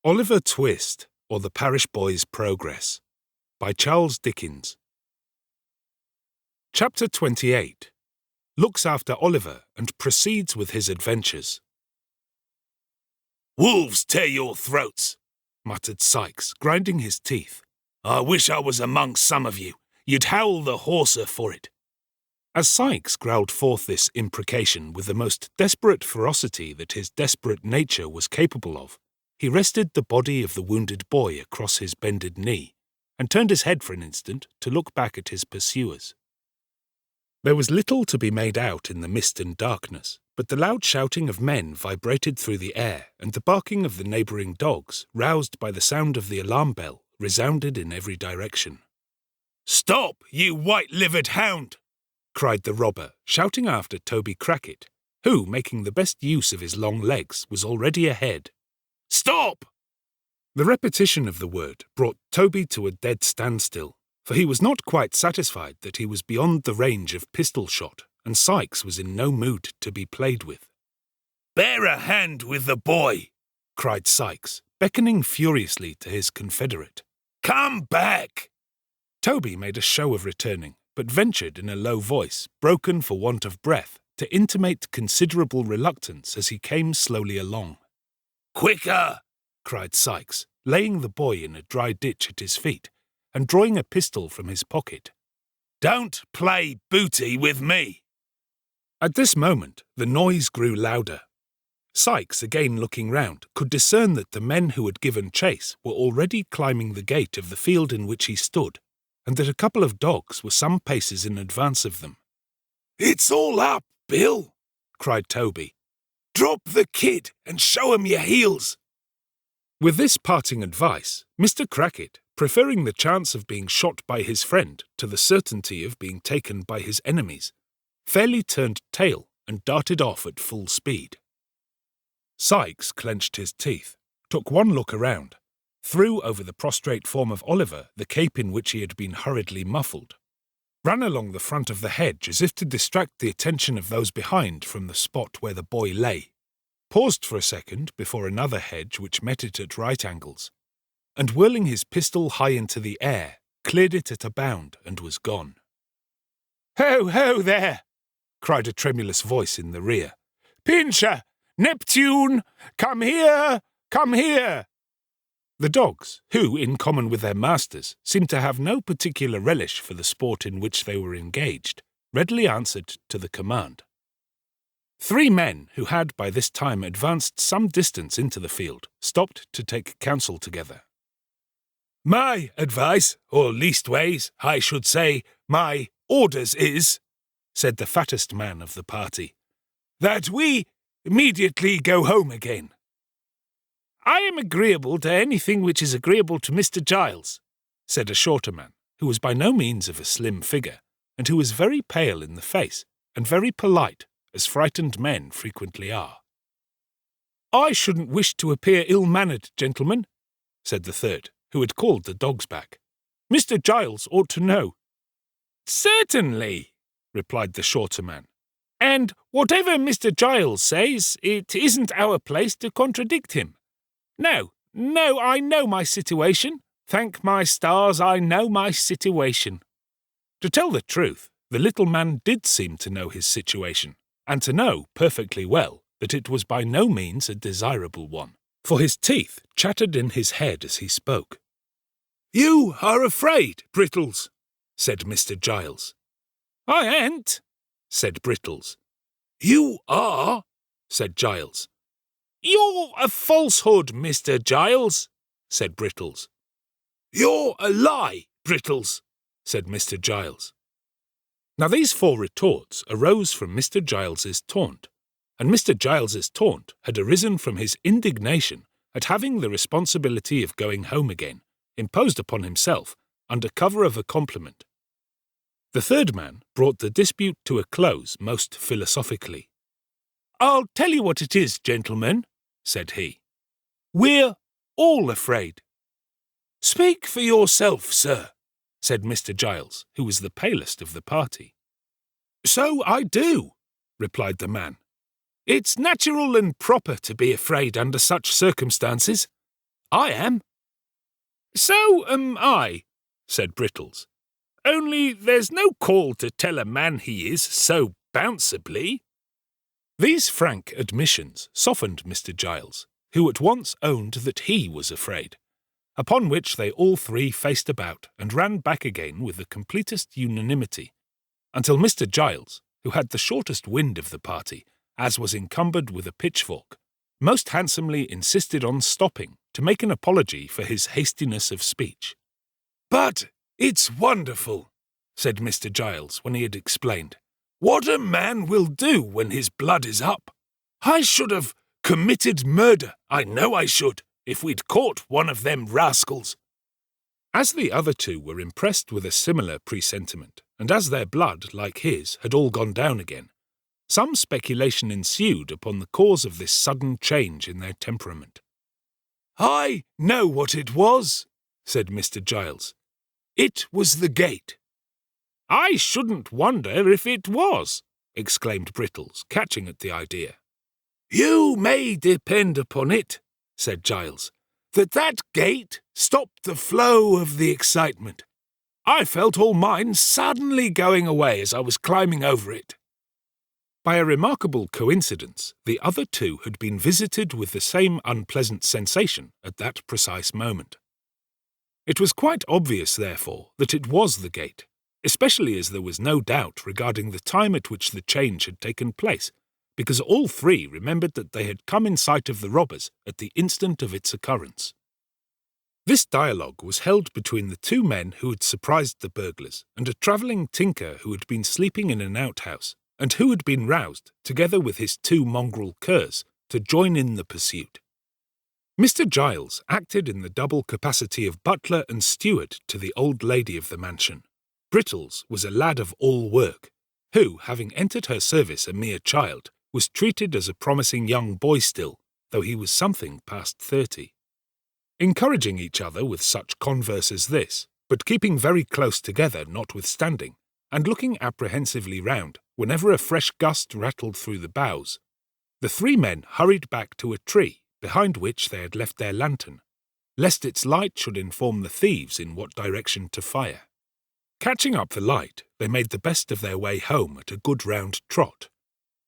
Oliver Twist, or the Parish Boy's Progress, by Charles Dickens. Chapter 28. Looks after Oliver and proceeds with his adventures. "Wolves tear your throats," muttered Sikes, grinding his teeth. "I wish I was amongst some of you. You'd howl the hoarser for it." As Sikes growled forth this imprecation with the most desperate ferocity that his desperate nature was capable of, he rested the body of the wounded boy across his bended knee, and turned his head for an instant to look back at his pursuers. There was little to be made out in the mist and darkness, but the loud shouting of men vibrated through the air, and the barking of the neighbouring dogs, roused by the sound of the alarm bell, resounded in every direction. "Stop, you white-livered hound!" cried the robber, shouting after Toby Crackit, who, making the best use of his long legs, was already ahead. "Stop!" The repetition of the word brought Toby to a dead standstill, for he was not quite satisfied that he was beyond the range of pistol shot, and Sikes was in no mood to be played with. "Bear a hand with the boy!" cried Sikes, beckoning furiously to his confederate. "Come back!" Toby made a show of returning, but ventured in a low voice, broken for want of breath, to intimate considerable reluctance as he came slowly along. "Quicker!" cried Sikes, laying the boy in a dry ditch at his feet, and drawing a pistol from his pocket. "Don't play booty with me!" At this moment the noise grew louder. Sikes, again looking round, could discern that the men who had given chase were already climbing the gate of the field in which he stood, and that a couple of dogs were some paces in advance of them. "It's all up, Bill!" cried Toby. "Drop the kid and show 'em your heels!" With this parting advice, Mr. Crackit, preferring the chance of being shot by his friend to the certainty of being taken by his enemies, fairly turned tail and darted off at full speed. Sikes clenched his teeth, took one look around, threw over the prostrate form of Oliver the cape in which he had been hurriedly muffled, ran along the front of the hedge as if to distract the attention of those behind from the spot where the boy lay, paused for a second before another hedge which met it at right angles, and whirling his pistol high into the air, cleared it at a bound and was gone. "Ho, ho there!" cried a tremulous voice in the rear. "Pincher! Neptune! Come here! Come here!" The dogs, who, in common with their masters, seemed to have no particular relish for the sport in which they were engaged, readily answered to the command. 3 men, who had by this time advanced some distance into the field, stopped to take counsel together. "My advice, or leastways, I should say, my orders is," said the fattest man of the party, "that we immediately go home again." "I am agreeable to anything which is agreeable to Mr. Giles," said a shorter man, who was by no means of a slim figure, and who was very pale in the face, and very polite, as frightened men frequently are. "I shouldn't wish to appear ill-mannered, gentlemen," said the third, who had called the dogs back. "Mr. Giles ought to know." "Certainly," replied the shorter man. "And whatever Mr. Giles says, it isn't our place to contradict him. No, I know my situation. Thank my stars, I know my situation." To tell the truth, the little man did seem to know his situation, and to know perfectly well that it was by no means a desirable one, for his teeth chattered in his head as he spoke. "You are afraid, Brittles," said Mr. Giles. "I ain't," said Brittles. "You are," said Giles. "You're a falsehood, Mr. Giles," said Brittles. "You're a lie, Brittles," said Mr. Giles. Now these 4 retorts arose from Mr. Giles's taunt, and Mr. Giles's taunt had arisen from his indignation at having the responsibility of going home again imposed upon himself under cover of a compliment. The third man brought the dispute to a close most philosophically. "I'll tell you what it is, gentlemen," said he. "We're all afraid." "Speak for yourself, sir," said Mr. Giles, who was the palest of the party. "So I do," replied the man. "It's natural and proper to be afraid under such circumstances. I am." "So am I," said Brittles. "Only there's no call to tell a man he is so bounceably." These frank admissions softened Mr. Giles, who at once owned that he was afraid, upon which they all three faced about and ran back again with the completest unanimity, until Mr. Giles, who had the shortest wind of the party, as was encumbered with a pitchfork, most handsomely insisted on stopping to make an apology for his hastiness of speech. "But it's wonderful," said Mr. Giles when he had explained, "what a man will do when his blood is up. I should have committed murder, I know I should, if we'd caught one of them rascals." As the other two were impressed with a similar presentiment, and as their blood, like his, had all gone down again, some speculation ensued upon the cause of this sudden change in their temperament. "I know what it was," said Mr. Giles. "It was the gate." "I shouldn't wonder if it was," exclaimed Brittles, catching at the idea. "You may depend upon it," said Giles, that gate stopped the flow of the excitement. I felt all mine suddenly going away as I was climbing over it." By a remarkable coincidence, the other two had been visited with the same unpleasant sensation at that precise moment. It was quite obvious, therefore, that it was the gate, especially as there was no doubt regarding the time at which the change had taken place, because all three remembered that they had come in sight of the robbers at the instant of its occurrence. This dialogue was held between the two men who had surprised the burglars and a travelling tinker who had been sleeping in an outhouse, and who had been roused, together with his two mongrel curs, to join in the pursuit. Mr. Giles acted in the double capacity of butler and steward to the old lady of the mansion. Brittles was a lad of all work, who, having entered her service a mere child, was treated as a promising young boy still, though he was something past 30. Encouraging each other with such converse as this, but keeping very close together notwithstanding, and looking apprehensively round whenever a fresh gust rattled through the boughs, the three men hurried back to a tree behind which they had left their lantern, lest its light should inform the thieves in what direction to fire. Catching up the light, they made the best of their way home at a good round trot,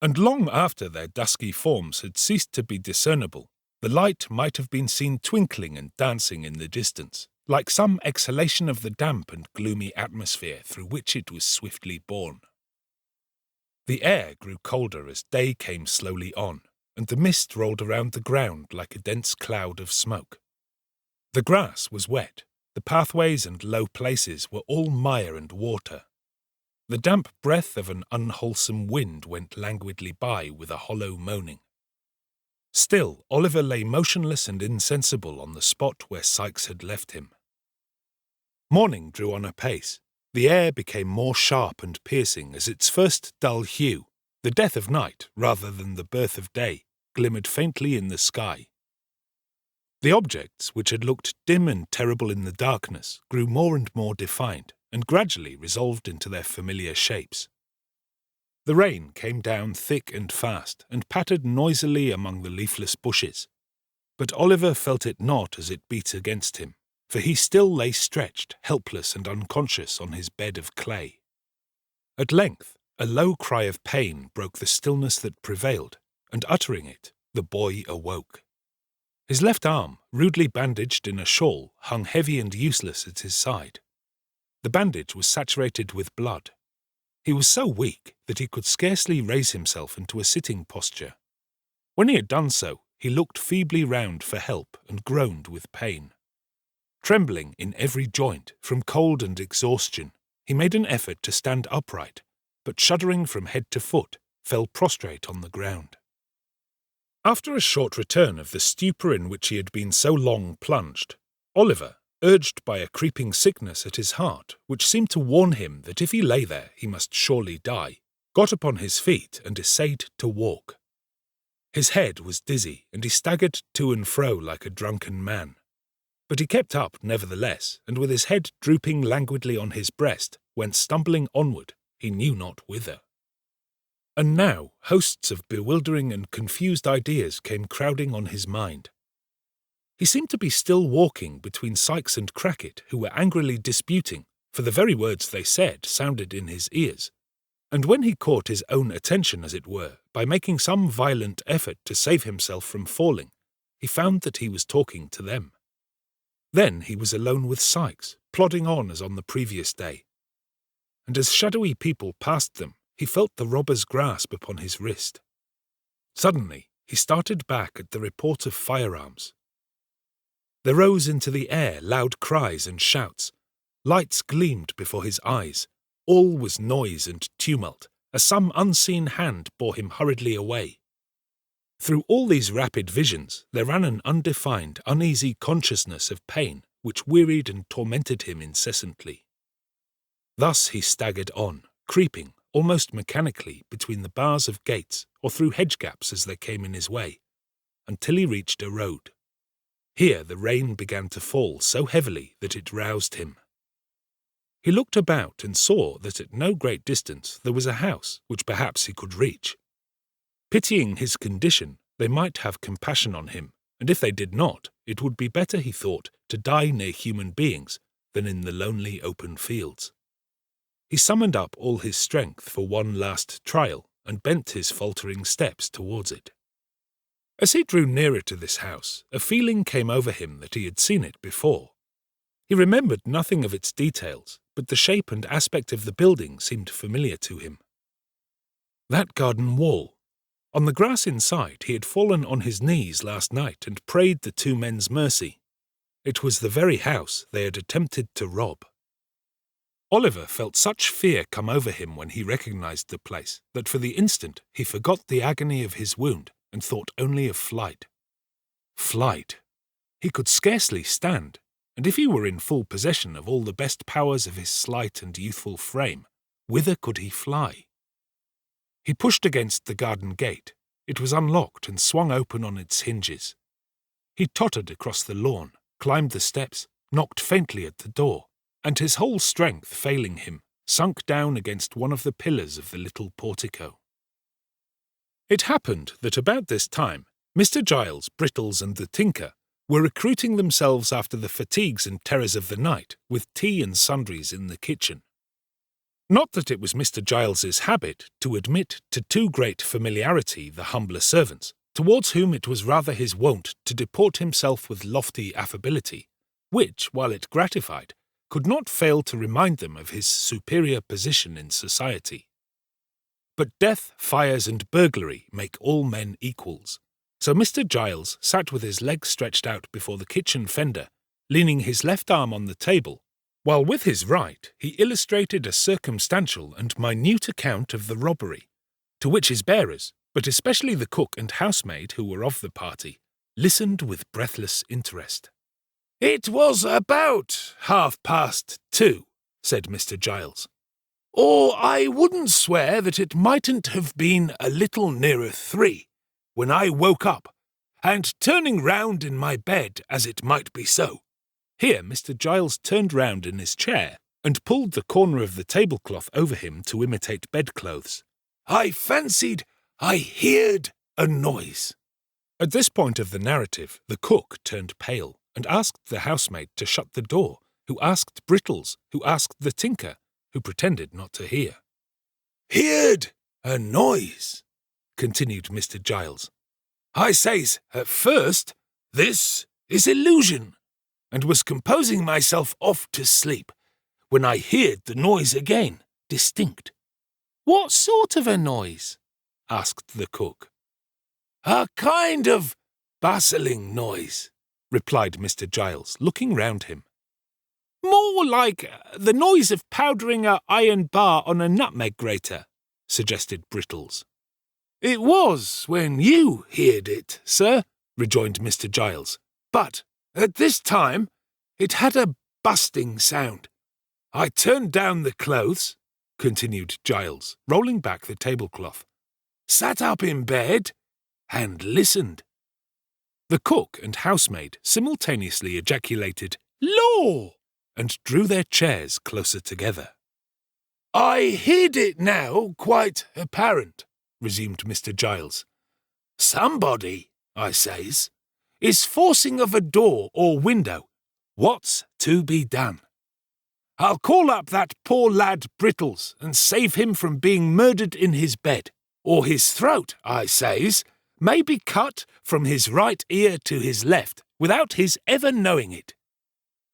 and long after their dusky forms had ceased to be discernible, the light might have been seen twinkling and dancing in the distance, like some exhalation of the damp and gloomy atmosphere through which it was swiftly borne. The air grew colder as day came slowly on, and the mist rolled around the ground like a dense cloud of smoke. The grass was wet, the pathways and low places were all mire and water. The damp breath of an unwholesome wind went languidly by with a hollow moaning. Still, Oliver lay motionless and insensible on the spot where Sikes had left him. Morning drew on apace. The air became more sharp and piercing as its first dull hue, the death of night rather than the birth of day, glimmered faintly in the sky. The objects, which had looked dim and terrible in the darkness, grew more and more defined, and gradually resolved into their familiar shapes. The rain came down thick and fast, and pattered noisily among the leafless bushes, but Oliver felt it not as it beat against him, for he still lay stretched, helpless and unconscious on his bed of clay. At length, a low cry of pain broke the stillness that prevailed, and uttering it, the boy awoke. His left arm, rudely bandaged in a shawl, hung heavy and useless at his side. The bandage was saturated with blood. He was so weak that he could scarcely raise himself into a sitting posture. When he had done so, he looked feebly round for help and groaned with pain. Trembling in every joint from cold and exhaustion, he made an effort to stand upright, but shuddering from head to foot, fell prostrate on the ground. After a short return of the stupor in which he had been so long plunged, Oliver, urged by a creeping sickness at his heart, which seemed to warn him that if he lay there he must surely die, got upon his feet and essayed to walk. His head was dizzy, and he staggered to and fro like a drunken man. But he kept up nevertheless, and with his head drooping languidly on his breast, went stumbling onward, he knew not whither. And now hosts of bewildering and confused ideas came crowding on his mind. He seemed to be still walking between Sikes and Crackit, who were angrily disputing, for the very words they said sounded in his ears. And when he caught his own attention, as it were, by making some violent effort to save himself from falling, he found that he was talking to them. Then he was alone with Sikes, plodding on as on the previous day. And as shadowy people passed them, he felt the robber's grasp upon his wrist. Suddenly, he started back at the report of firearms. There rose into the air loud cries and shouts. Lights gleamed before his eyes. All was noise and tumult, as some unseen hand bore him hurriedly away. Through all these rapid visions there ran an undefined, uneasy consciousness of pain which wearied and tormented him incessantly. Thus he staggered on, creeping, almost mechanically, between the bars of gates or through hedge gaps as they came in his way, until he reached a road. Here the rain began to fall so heavily that it roused him. He looked about and saw that at no great distance there was a house which perhaps he could reach. Pitying his condition, they might have compassion on him, and if they did not, it would be better, he thought, to die near human beings than in the lonely open fields. He summoned up all his strength for one last trial and bent his faltering steps towards it. As he drew nearer to this house, a feeling came over him that he had seen it before. He remembered nothing of its details, but the shape and aspect of the building seemed familiar to him. That garden wall. On the grass inside he had fallen on his knees last night and prayed the two men's mercy. It was the very house they had attempted to rob. Oliver felt such fear come over him when he recognized the place that for the instant he forgot the agony of his wound and thought only of flight. Flight! He could scarcely stand, and if he were in full possession of all the best powers of his slight and youthful frame, whither could he fly? He pushed against the garden gate. It was unlocked and swung open on its hinges. He tottered across the lawn, climbed the steps, knocked faintly at the door, and his whole strength failing him, sunk down against one of the pillars of the little portico. It happened that about this time, Mr. Giles, Brittles, and the tinker were recruiting themselves after the fatigues and terrors of the night with tea and sundries in the kitchen. Not that it was Mr. Giles's habit to admit to too great familiarity the humbler servants, towards whom it was rather his wont to deport himself with lofty affability, which, while it gratified, could not fail to remind them of his superior position in society. But death, fires, and burglary make all men equals, so Mr. Giles sat with his legs stretched out before the kitchen fender, leaning his left arm on the table, while with his right he illustrated a circumstantial and minute account of the robbery, to which his bearers, but especially the cook and housemaid who were of the party, listened with breathless interest. "It was about 2:30, said Mr. Giles. "Or I wouldn't swear that it mightn't have been a little nearer 3, when I woke up, and turning round in my bed as it might be so." Here Mr. Giles turned round in his chair and pulled the corner of the tablecloth over him to imitate bedclothes. "I fancied I heard a noise." At this point of the narrative, the cook turned pale and asked the housemaid to shut the door, who asked Brittles, who asked the tinker, who pretended not to hear. "Heard a noise," continued Mr. Giles. "I says, at first, this is illusion, and was composing myself off to sleep, when I heard the noise again, distinct." "What sort of a noise?" asked the cook. "A kind of bustling noise," replied Mr. Giles, looking round him. "More like the noise of powdering an iron bar on a nutmeg grater," suggested Brittles. "It was when you heard it, sir," rejoined Mr. Giles. "But at this time it had a busting sound. I turned down the clothes," continued Giles, rolling back the tablecloth, "sat up in bed, and listened." The cook and housemaid simultaneously ejaculated, "Law!" and drew their chairs closer together. "I heard it now quite apparent," resumed Mr. Giles. "Somebody, I says, is forcing of a door or window. What's to be done? I'll call up that poor lad Brittles and save him from being murdered in his bed, or his throat, I says, may be cut from his right ear to his left without his ever knowing it."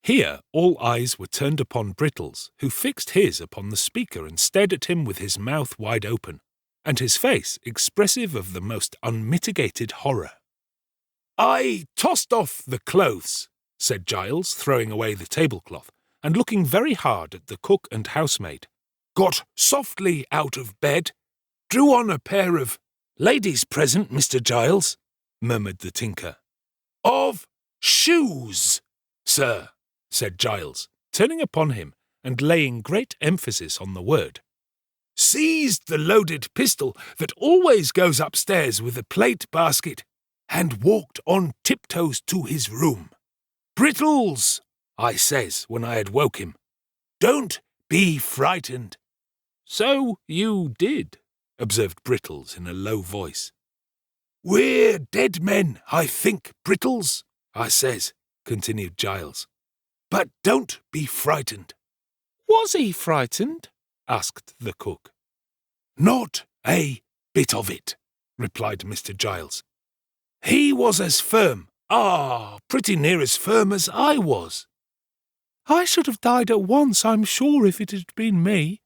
Here all eyes were turned upon Brittles, who fixed his upon the speaker and stared at him with his mouth wide open, and his face expressive of the most unmitigated horror. "I tossed off the clothes," said Giles, throwing away the tablecloth, and looking very hard at the cook and housemaid. "Got softly out of bed, drew on a pair of—" "Ladies present, Mr. Giles," murmured the tinker. "Of shoes, sir," said Giles, turning upon him and laying great emphasis on the word. "Seized the loaded pistol that always goes upstairs with the plate basket, and walked on tiptoes to his room. 'Brittles,' I says when I had woke him, 'don't be frightened.'" "So you did," observed Brittles in a low voice. "We're dead men, I think, Brittles," I says, continued Giles. "But don't be frightened." "Was he frightened?" asked the cook. "Not a bit of it," replied Mr. Giles. "He was as firm, pretty near as firm as I was." "I should have died at once, I'm sure, if it had been me,"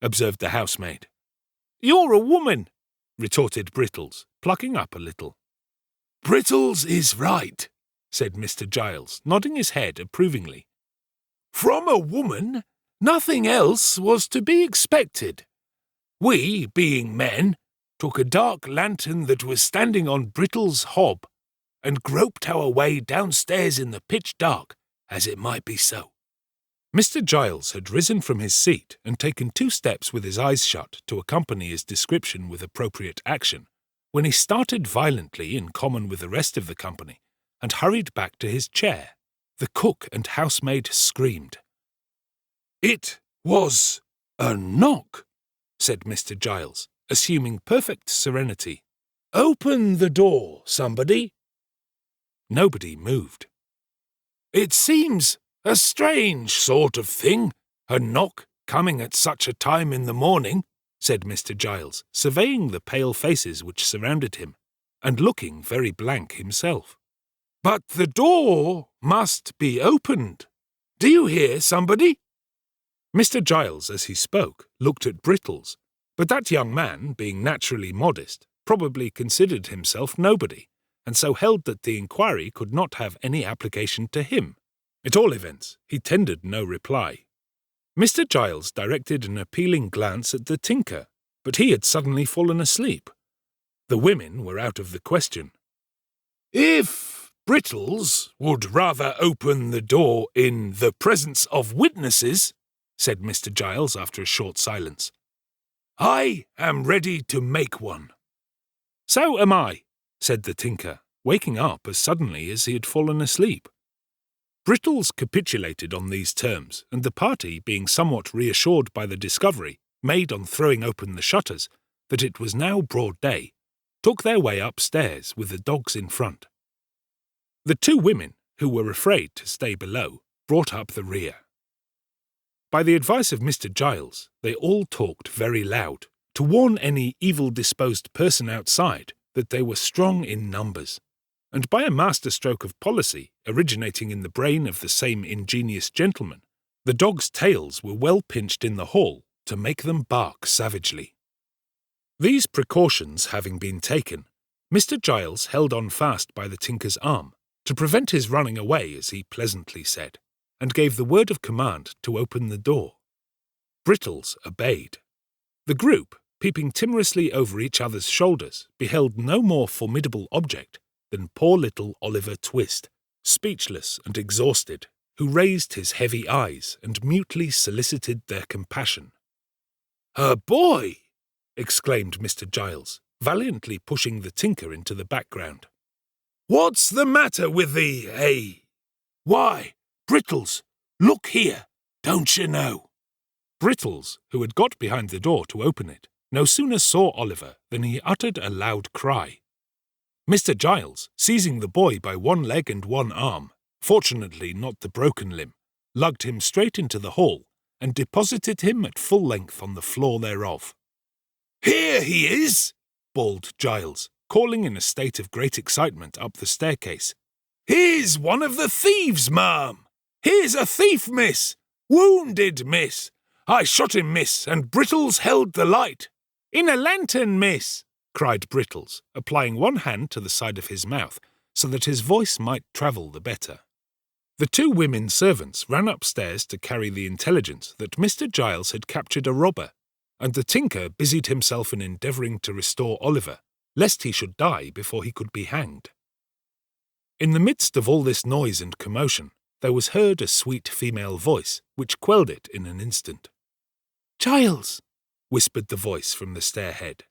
observed the housemaid. "You're a woman," retorted Brittles, plucking up a little. "Brittles is right," said Mr. Giles, nodding his head approvingly. "From a woman, nothing else was to be expected. We, being men, took a dark lantern that was standing on Brittles' hob, and groped our way downstairs in the pitch dark, as it might be so." Mr. Giles had risen from his seat and taken 2 steps with his eyes shut to accompany his description with appropriate action, when he started violently in common with the rest of the company, and hurried back to his chair. The cook and housemaid screamed. "It was a knock," said Mr. Giles, assuming perfect serenity. "Open the door, somebody." Nobody moved. "It seems a strange sort of thing, a knock coming at such a time in the morning," said Mr. Giles, surveying the pale faces which surrounded him, and looking very blank himself. "But the door must be opened. Do you hear somebody?" Mr. Giles, as he spoke, looked at Brittles, but that young man, being naturally modest, probably considered himself nobody, and so held that the inquiry could not have any application to him. At all events, he tendered no reply. Mr. Giles directed an appealing glance at the tinker, but he had suddenly fallen asleep. The women were out of the question. "If Brittles would rather open the door in the presence of witnesses," said Mr. Giles after a short silence, "I am ready to make one." "So am I," said the tinker, waking up as suddenly as he had fallen asleep. Brittles capitulated on these terms, and the party, being somewhat reassured by the discovery, made on throwing open the shutters, that it was now broad day, took their way upstairs with the dogs in front. The 2 women, who were afraid to stay below, brought up the rear. By the advice of Mr. Giles, they all talked very loud, to warn any evil-disposed person outside that they were strong in numbers, and by a master-stroke of policy originating in the brain of the same ingenious gentleman, the dogs' tails were well pinched in the hall to make them bark savagely. These precautions having been taken, Mr. Giles held on fast by the tinker's arm, to prevent his running away, as he pleasantly said, and gave the word of command to open the door. Brittles obeyed. The group, peeping timorously over each other's shoulders, beheld no more formidable object than poor little Oliver Twist, speechless and exhausted, who raised his heavy eyes and mutely solicited their compassion. "A boy!" exclaimed Mr. Giles, valiantly pushing the tinker into the background. "What's the matter with Why, Brittles, look here, don't you know?" Brittles, who had got behind the door to open it, no sooner saw Oliver than he uttered a loud cry. Mr. Giles, seizing the boy by one leg and one arm, fortunately not the broken limb, lugged him straight into the hall and deposited him at full length on the floor thereof. "Here he is!" bawled Giles, calling in a state of great excitement up the staircase. "Here's one of the thieves, ma'am! Here's a thief, miss! Wounded, miss! I shot him, miss, and Brittles held the light." "In a lantern, miss!" cried Brittles, applying one hand to the side of his mouth so that his voice might travel the better. The two women servants ran upstairs to carry the intelligence that Mr. Giles had captured a robber, and the tinker busied himself in endeavouring to restore Oliver, lest he should die before he could be hanged. In the midst of all this noise and commotion, there was heard a sweet female voice, which quelled it in an instant. "Giles!" whispered the voice from the stairhead.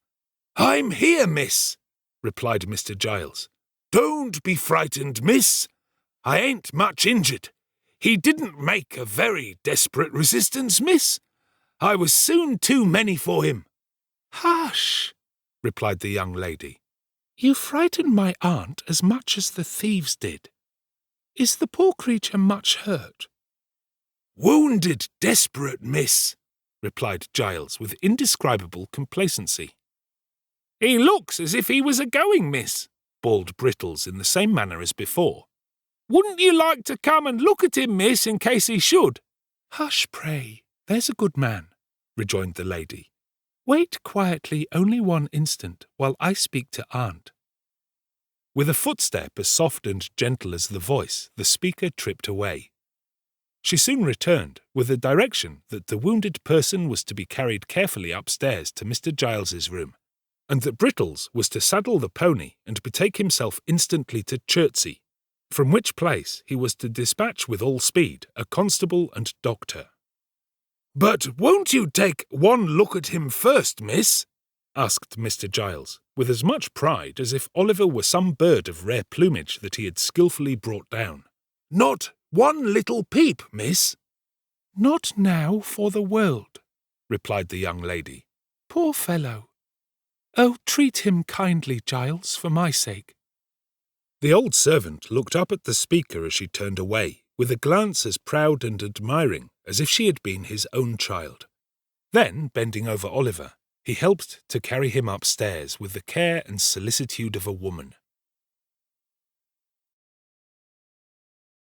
"I'm here, miss," replied Mr. Giles. "Don't be frightened, miss. I ain't much injured. He didn't make a very desperate resistance, miss. I was soon too many for him." "Hush!" replied the young lady. "You frightened my aunt as much as the thieves did. Is the poor creature much hurt?" "Wounded desperate, miss," replied Giles with indescribable complacency. "He looks as if he was a-going, miss," bawled Brittles in the same manner as before. "Wouldn't you like to come and look at him, miss, in case he should?" "Hush, pray, there's a good man," rejoined the lady. "Wait quietly only one instant while I speak to aunt." With a footstep as soft and gentle as the voice, the speaker tripped away. She soon returned with the direction that the wounded person was to be carried carefully upstairs to Mr. Giles's room, and that Brittles was to saddle the pony and betake himself instantly to Chertsey, from which place he was to dispatch with all speed a constable and doctor. "But won't you take one look at him first, miss?" asked Mr. Giles, with as much pride as if Oliver were some bird of rare plumage that he had skilfully brought down. "Not one little peep, miss?" "Not now for the world," replied the young lady. "Poor fellow! Oh, treat him kindly, Giles, for my sake." The old servant looked up at the speaker as she turned away, with a glance as proud and admiring as if she had been his own child. Then, bending over Oliver, he helped to carry him upstairs with the care and solicitude of a woman.